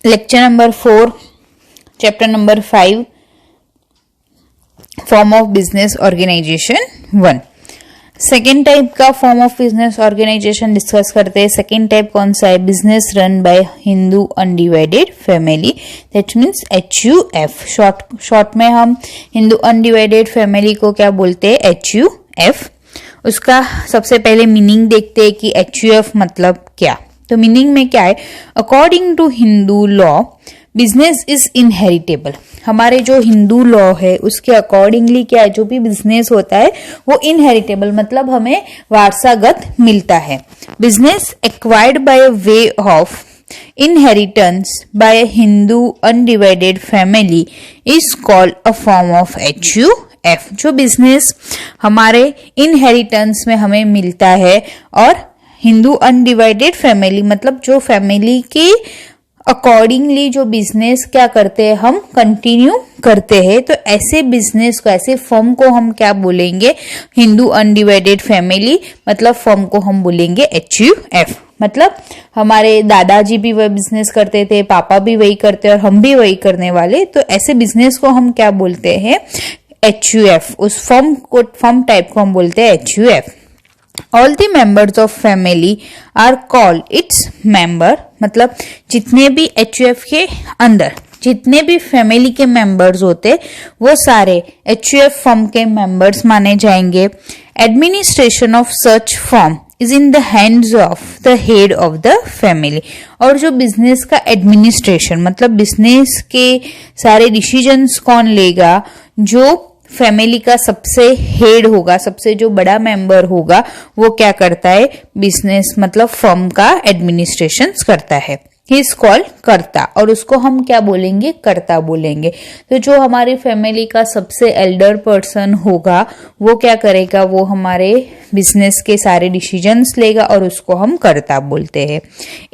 Lecture number 4, chapter number 5, form of business organisation 1। Second type का form of business organisation discuss करते हैं। Second type कौन सा है? Business run by Hindu undivided family, that means HUF। Short में हम Hindu undivided family को क्या बोलते हैं? HUF। उसका सबसे पहले मीनिंग देखते हैं कि HUF मतलब क्या। तो मीनिंग में क्या है? According to Hindu law business is inheritable. हमारे जो हिंदू लॉ है उसके अकॉर्डिंगली क्या है? जो भी बिजनेस होता है वो इनहेरिटेबल मतलब हमें वारसागत मिलता है। Business acquired by way of inheritance by Hindu undivided family is called a form of HUF। जो बिजनेस हमारे इनहेरिटेंस में हमें मिलता है और हिंदू अनडिवाइडेड फैमिली मतलब जो फैमिली के अकॉर्डिंगली जो बिजनेस क्या करते हैं हम कंटिन्यू करते हैं, तो ऐसे बिजनेस को, ऐसे फर्म को हम क्या बोलेंगे? हिंदू अनडिवाइडेड फैमिली मतलब फर्म को हम बोलेंगे HUF। मतलब हमारे दादाजी भी वही बिजनेस करते थे, पापा भी वही करते और हम भी वही करने वाले, तो ऐसे बिजनेस को हम क्या बोलते हैं? HUF। उस फर्म टाइप को हम बोलते हैं HUF। All the members of family are called its member। मतलब जितने भी HUF के अंदर जितने भी फैमिली के मेंबर्स होते वो सारे HUF फर्म के मेंबर्स माने जाएंगे। Administration of such firm is in the hands of the head of the family. और जो बिजनेस का एडमिनिस्ट्रेशन मतलब बिजनेस के सारे डिसीजंस कौन लेगा? जो फैमिली का सबसे हेड होगा, सबसे जो बड़ा मेंबर होगा वो क्या करता है? बिजनेस मतलब फर्म का एडमिनिस्ट्रेशन करता है। ही इज कॉल्ड कर्ता और उसको हम क्या बोलेंगे? कर्ता बोलेंगे। तो जो हमारी फैमिली का सबसे एल्डर पर्सन होगा वो क्या करेगा? वो हमारे बिजनेस के सारे डिसीजंस लेगा और उसको हम कर्ता बोलते हैं।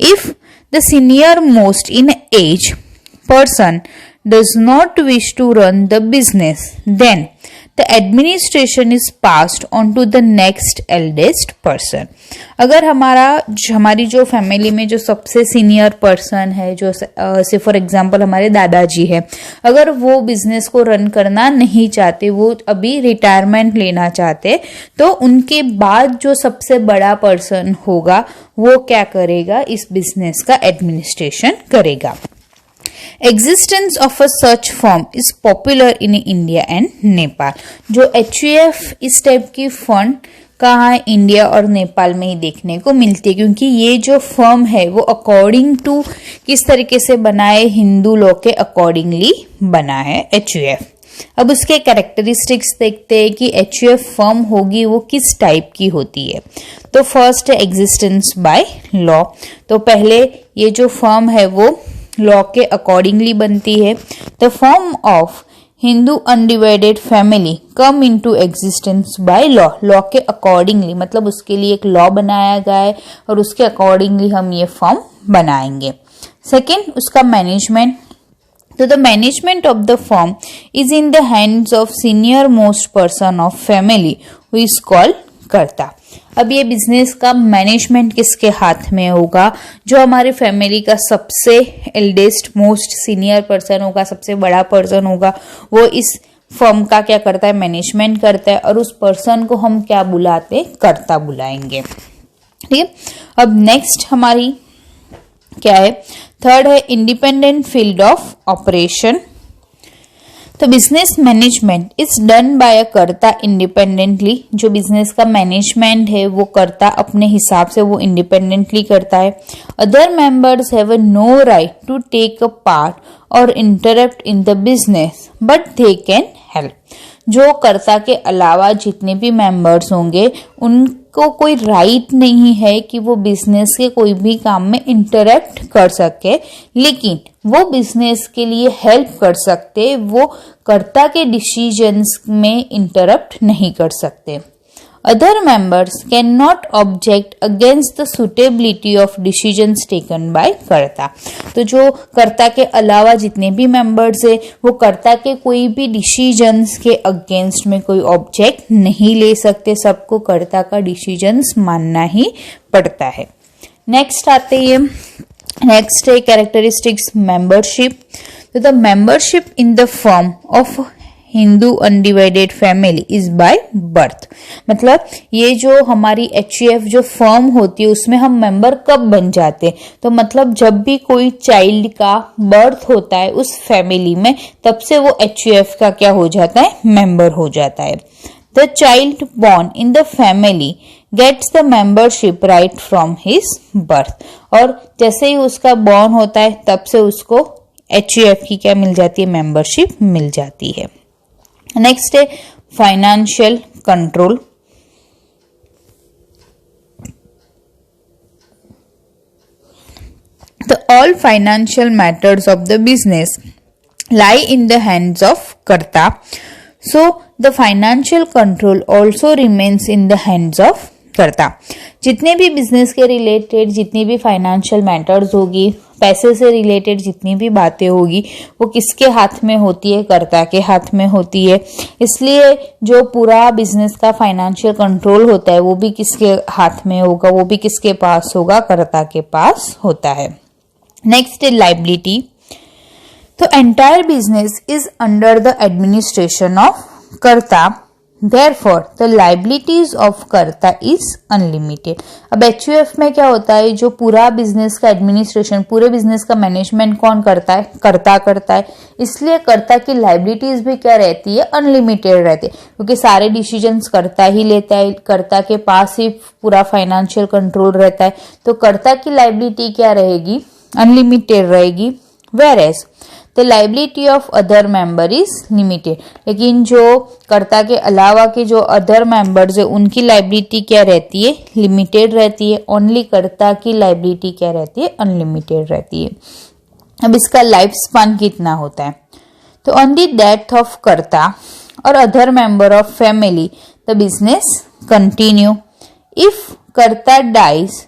If the senior most in age person does not wish to run the business, then the administration is passed on to the next eldest person। अगर हमारी जो फैमिली में जो सबसे सीनियर पर्सन है, जो से फॉर एग्जांपल हमारे दादाजी है, अगर वो बिजनेस को रन करना नहीं चाहते, वो अभी रिटायरमेंट लेना चाहते, तो उनके बाद जो सबसे बड़ा पर्सन होगा वो क्या करेगा? इस बिजनेस का एडमिनिस्ट्रेशन करेगा। Existence of a such firm is popular in India and Nepal। जो HUF इस टाइप की फंड कहाँ इंडिया और नेपाल में ही देखने को मिलती है, क्योंकि ये जो फर्म है वो अकॉर्डिंग टू किस तरीके से बना है? हिंदू लॉ के अकॉर्डिंगली बना है HUF। अब उसके कैरेक्टरिस्टिक्स देखते हैं कि HUF फर्म होगी वो किस टाइप की होती है। तो फर्स्ट है एग्जिस्टेंस बाय लॉ। तो पहले ये जो फर्म है वो लॉ के अकॉर्डिंगली बनती है। The form of Hindu undivided family come into existence by law. Law के अकॉर्डिंगली मतलब उसके लिए एक लॉ बनाया गया है और उसके अकॉर्डिंगली हम ये फॉर्म बनाएंगे। सेकेंड, उसका मैनेजमेंट। तो the management of the form is in the hands of senior most person of family who is called कर्ता। अब ये बिजनेस का मैनेजमेंट किसके हाथ में होगा? जो हमारे फैमिली का सबसे एल्डेस्ट मोस्ट सीनियर पर्सन होगा, सबसे बड़ा पर्सन होगा, वो इस फर्म का क्या करता है? मैनेजमेंट करता है और उस पर्सन को हम क्या बुलाते? कर्ता बुलाएंगे। ठीक है। अब नेक्स्ट हमारी क्या है? थर्ड है इंडिपेंडेंट फील्ड ऑफ ऑपरेशन। तो business management is done by a karta independently. जो बिजनेस का मैनेजमेंट है वो कर्ता अपने हिसाब से वो इंडिपेंडेंटली करता है। Other members have no right to take a part और interrupt in the business but they can help. जो कर्ता के अलावा जितने भी मेंबर्स होंगे उनको कोई राइट नहीं है कि वो बिजनेस के कोई भी काम में इंटरप्ट कर सके, लेकिन वो बिजनेस के लिए हेल्प कर सकते, वो कर्ता के डिसीजंस में इंटरप्ट नहीं कर सकते। Other members cannot object against the suitability of decisions taken by कर्ता। तो जो कर्ता के अलावा जितने भी मेंबर्स है वो कर्ता के कोई भी डिसीजंस के अगेंस्ट में कोई ऑब्जेक्ट नहीं ले सकते, सबको कर्ता का डिसीजंस मानना ही पड़ता है। नेक्स्ट आते हैं नेक्स्ट है कैरेक्टरिस्टिक्स मेंबरशिप। तो the membership in the firm of Hindu undivided family is by birth. मतलब ये जो हमारी HUF जो फर्म होती है उसमें हम मेंबर कब बन जाते हैं, तो मतलब जब भी कोई चाइल्ड का बर्थ होता है उस फैमिली में, तब से वो HUF का क्या हो जाता है, मेंबर हो जाता है। The child born in the family gets the membership right from his birth. और जैसे ही उसका बॉर्न होता है तब से उसको HUF की क्या मिल जाती है, मेंबरशिप मिल जाती है। नेक्स्ट है फाइनेंशियल कंट्रोल। तो all financial matters of the business lie in the hands of कर्ता, so the financial control also remains in the hands of कर्ता। जितने भी बिजनेस के रिलेटेड जितनी भी फाइनेंशियल मैटर्स होगी, पैसे से रिलेटेड जितनी भी बातें होगी, वो किसके हाथ में होती है, कर्ता के हाथ में होती है। इसलिए जो पूरा बिजनेस का फाइनेंशियल कंट्रोल होता है वो भी किसके हाथ में होगा, वो भी किसके पास होगा, कर्ता के पास होता है। नेक्स्ट है लायबिलिटी। तो entire business is under the administration of कर्ता, therefore the liabilities of कर्ता is unlimited। अब HUF में क्या होता है, जो पूरा बिजनेस का एडमिनिस्ट्रेशन, पूरे बिजनेस का मैनेजमेंट कौन करता है, कर्ता करता है। इसलिए कर्ता की लाइबिलिटीज भी क्या रहती है, अनलिमिटेड रहती है, क्योंकि सारे डिसीजंस कर्ता ही लेता है, कर्ता के पास ही पूरा फाइनेंशियल कंट्रोल रहता है। तो कर्ता की लाइबिलिटी क्या रहेगी, अनलिमिटेड रहेगी। whereas the liability of other member is limited. लेकिन जो कर्ता के अलावा के जो अदर मेंबर्स है उनकी लाइबिलिटी क्या रहती है, लिमिटेड रहती है। ओनली कर्ता की लाइबिलिटी क्या रहती है, अनलिमिटेड रहती है। अब इसका लाइफ स्पान कितना होता है, तो ऑन द डेथ ऑफ कर्ता और other member of family the business continue. If कर्ता dies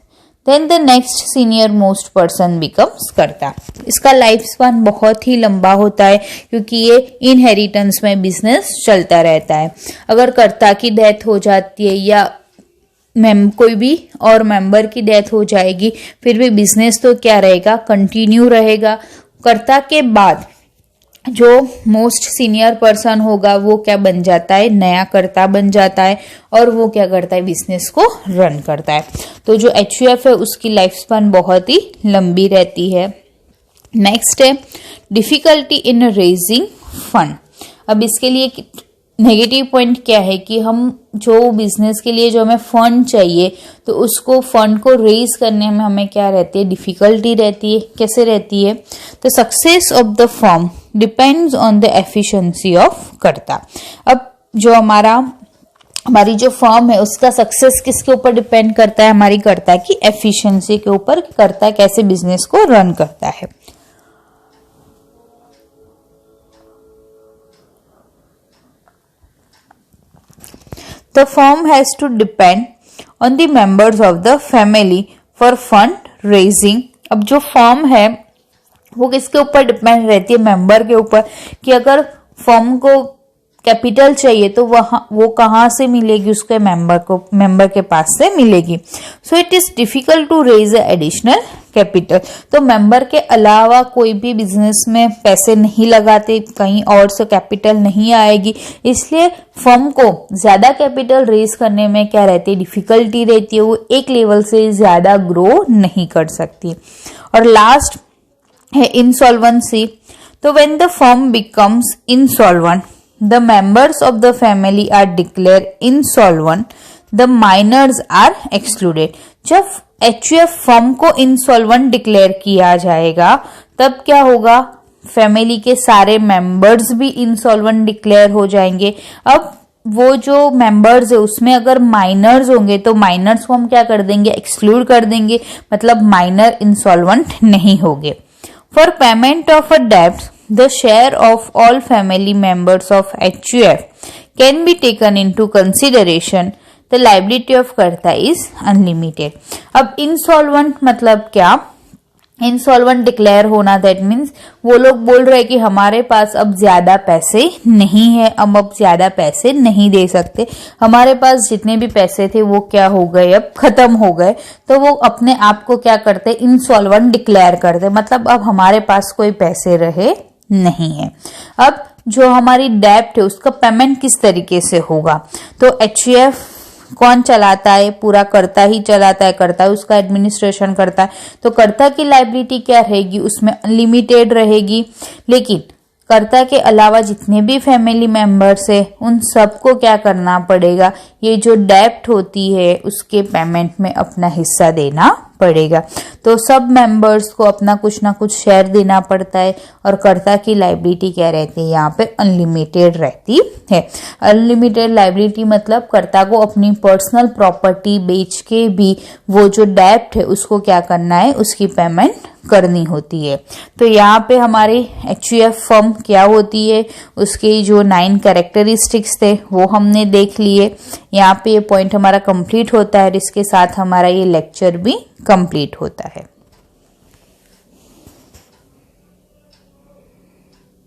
then the next senior most person becomes कर्ता। इसका लाइफ स्पान बहुत ही लंबा होता है क्योंकि ये इनहेरिटेंस में बिजनेस चलता रहता है। अगर कर्ता की डेथ हो जाती है या कोई भी और मेंबर की डेथ हो जाएगी, फिर भी बिजनेस तो क्या रहेगा, कंटिन्यू रहेगा। कर्ता के बाद जो मोस्ट सीनियर पर्सन होगा वो क्या बन जाता है, नया कर्ता बन जाता है और वो क्या करता है, बिजनेस को रन करता है। तो जो HUF है उसकी लाइफ स्पान बहुत ही लंबी रहती है। नेक्स्ट है डिफिकल्टी इन रेजिंग फंड। अब इसके लिए नेगेटिव पॉइंट क्या है कि हम जो बिजनेस के लिए जो हमें फंड चाहिए तो उसको फंड को रेज करने में हमें क्या रहती है, डिफिकल्टी रहती है। कैसे रहती है, तो success of the firm depends on the efficiency of कर्ता। अब जो हमारी जो फर्म है उसका सक्सेस किसके ऊपर डिपेंड करता है, हमारी कर्ता की एफिशिएंसी के ऊपर, कर्ता कैसे बिजनेस को रन करता है। The firm has to depend on the members of the family for fund raising। अब जो फर्म है वो किसके ऊपर डिपेंड रहती है, मेंबर के ऊपर, कि अगर फर्म को कैपिटल चाहिए तो वो कहाँ से मिलेगी, उसके मेंबर के पास से मिलेगी। So it is difficult to raise additional capital. तो मेंबर के अलावा कोई भी बिजनेस में पैसे नहीं लगाते, कहीं और से कैपिटल नहीं आएगी, इसलिए फर्म को ज्यादा कैपिटल रेज करने में क्या रहती है, डिफिकल्टी रहती है। वो एक लेवल से ज्यादा ग्रो नहीं कर सकती। और लास्ट है इंसॉल्वेंसी। तो when the firm becomes insolvent the members of the family are declared insolvent, the minors are excluded। जब HUF फर्म को इंसॉल्वेंट डिक्लेयर किया जाएगा तब क्या होगा, फैमिली के सारे मेंबर्स भी इंसॉल्वेंट डिक्लेयर हो जाएंगे। अब वो जो मेंबर्स है उसमें अगर माइनर्स होंगे तो माइनर्स को हम क्या कर देंगे, एक्सक्लूड कर देंगे, मतलब माइनर इंसॉल्वेंट नहीं होंगे। फॉर पेमेंट ऑफ अ डेब्ट the share of all family members of HUF can be taken into consideration। The liability of कर्ता is unlimited। अब insolvent मतलब क्या, इंसॉल्वेंट डिक्लेयर होना, दैट मीन्स वो लोग बोल रहे हैं कि हमारे पास अब ज्यादा पैसे नहीं है, अब ज्यादा पैसे नहीं दे सकते, हमारे पास जितने भी पैसे थे वो क्या हो गए, अब खत्म हो गए। तो वो अपने आप को क्या करते, इंसॉल्वेंट डिक्लेयर करते, मतलब अब हमारे पास कोई पैसे रहे नहीं है। अब जो हमारी डेब्ट है उसका पेमेंट किस तरीके से होगा, तो एचयूएफ कौन चलाता है, पूरा कर्ता ही चलाता है, कर्ता उसका एडमिनिस्ट्रेशन करता है। तो कर्ता की लायबिलिटी क्या रहेगी, उसमें अनलिमिटेड रहेगी, लेकिन कर्ता के अलावा जितने भी फैमिली मेंबर्स है उन सबको क्या करना पड़ेगा, ये जो डेब्ट होती है उसके पेमेंट में अपना हिस्सा देना पड़ेगा। तो सब मेंबर्स को अपना कुछ ना कुछ शेयर देना पड़ता है और कर्ता की लायबिलिटी क्या रहती है, यहाँ पे अनलिमिटेड रहती है। अनलिमिटेड लायबिलिटी मतलब कर्ता को अपनी पर्सनल प्रॉपर्टी बेच के भी वो जो डेब्ट है उसको क्या करना है, उसकी पेमेंट करनी होती है। तो यहाँ पे हमारी एचयूएफ फर्म क्या होती है, उसके जो 9 कैरेक्टरिस्टिक्स थे वो हमने देख लिए। यहाँ पे ये पॉइंट हमारा कंप्लीट होता है और इसके साथ हमारा ये लेक्चर भी कंप्लीट होता है।